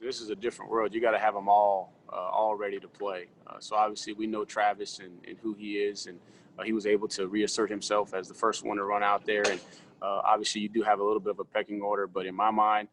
This is a different world. You got to have them all ready to play. So obviously we know Travis and who he is, and he was able to reassert himself as the first one to run out there. And obviously you do have a little bit of a pecking order, but in my mind,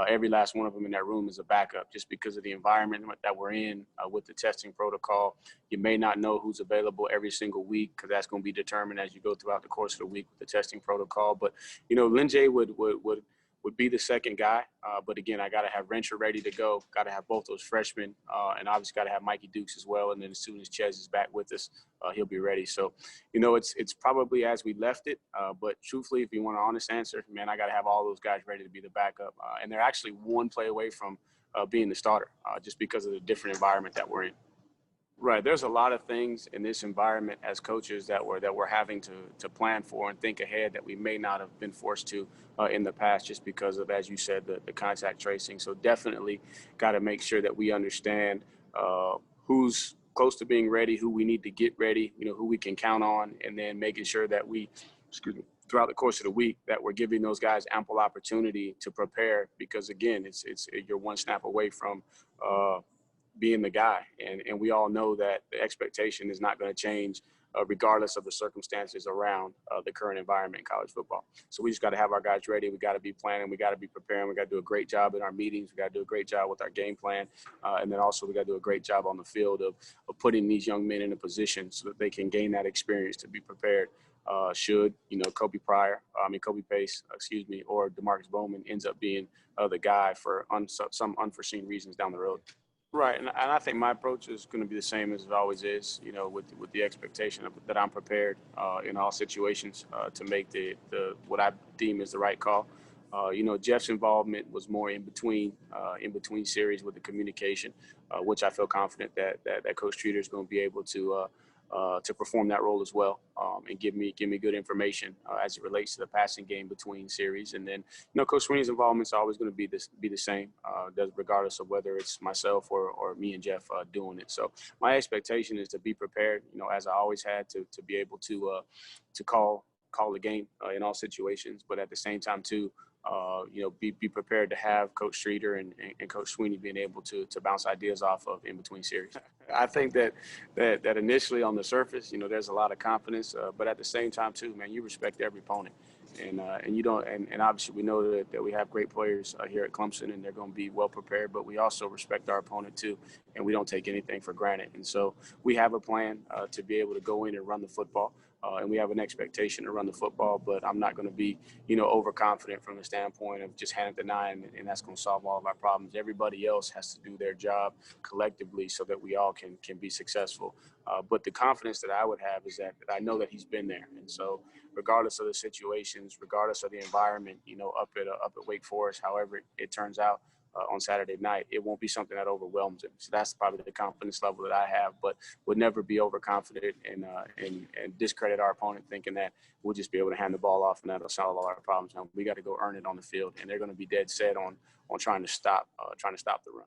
every last one of them in that room is a backup just because of the environment that we're in with the testing protocol. You may not know who's available every single week because that's going to be determined as you go throughout the course of the week with the testing protocol. But, Lin J would be the second guy. But again, I got to have Rencher ready to go. Got to have both those freshmen, and obviously got to have Mikey Dukes as well. And then as soon as Ches is back with us, he'll be ready. So, it's probably as we left it. But truthfully, if you want an honest answer, man, I got to have all those guys ready to be the backup. And they're actually one play away from being the starter, just because of the different environment that we're in. Right. There's a lot of things in this environment as coaches that we're having to plan for and think ahead that we may not have been forced to in the past, just because of, as you said, the contact tracing. So definitely got to make sure that we understand who's close to being ready, who we need to get ready, who we can count on, and then making sure that we, throughout the course of the week, that we're giving those guys ample opportunity to prepare, because again, it's you're one snap away from being the guy. And we all know that the expectation is not going to change regardless of the circumstances around the current environment in college football. So we just got to have our guys ready. We got to be planning. We got to be preparing. We got to do a great job in our meetings. We got to do a great job with our game plan. And then also we got to do a great job on the field of putting these young men in a position so that they can gain that experience to be prepared. Should, Kobe Pace, or DeMarcus Bowman ends up being the guy for some unforeseen reasons down the road. Right, and I think my approach is going to be the same as it always is, with the expectation that I'm prepared in all situations to make the what I deem is the right call. Jeff's involvement was more in between series with the communication, which I feel confident that Coach Streeter is going to be able to perform that role as well, and give me good information as it relates to the passing game between series. And then, Coach Sweeney's involvement is always going to be the same, regardless of whether it's myself or me and Jeff doing it. So my expectation is to be prepared, as I always had, to be able to call the game in all situations, but at the same time too, be prepared to have Coach Streeter and Coach Sweeney being able to bounce ideas off of in between series. I think that initially on the surface, there's a lot of confidence, but at the same time too, man, you respect every opponent, and you don't, and obviously we know that we have great players here at Clemson, and they're going to be well prepared, but we also respect our opponent too, and we don't take anything for granted. And so we have a plan to be able to go in and run the football. And we have an expectation to run the football, but I'm not going to be, overconfident from the standpoint of just handing the nine and that's going to solve all of our problems. Everybody else has to do their job collectively so that we all can be successful. But the confidence that I would have is that I know that he's been there. And so regardless of the situations, regardless of the environment, up at Wake Forest, however it turns out, on Saturday night, it won't be something that overwhelms him. So that's probably the confidence level that I have, but would never be overconfident and discredit our opponent thinking that we'll just be able to hand the ball off and that'll solve all our problems. Now, we got to go earn it on the field, and they're going to be dead set on trying to stop the run.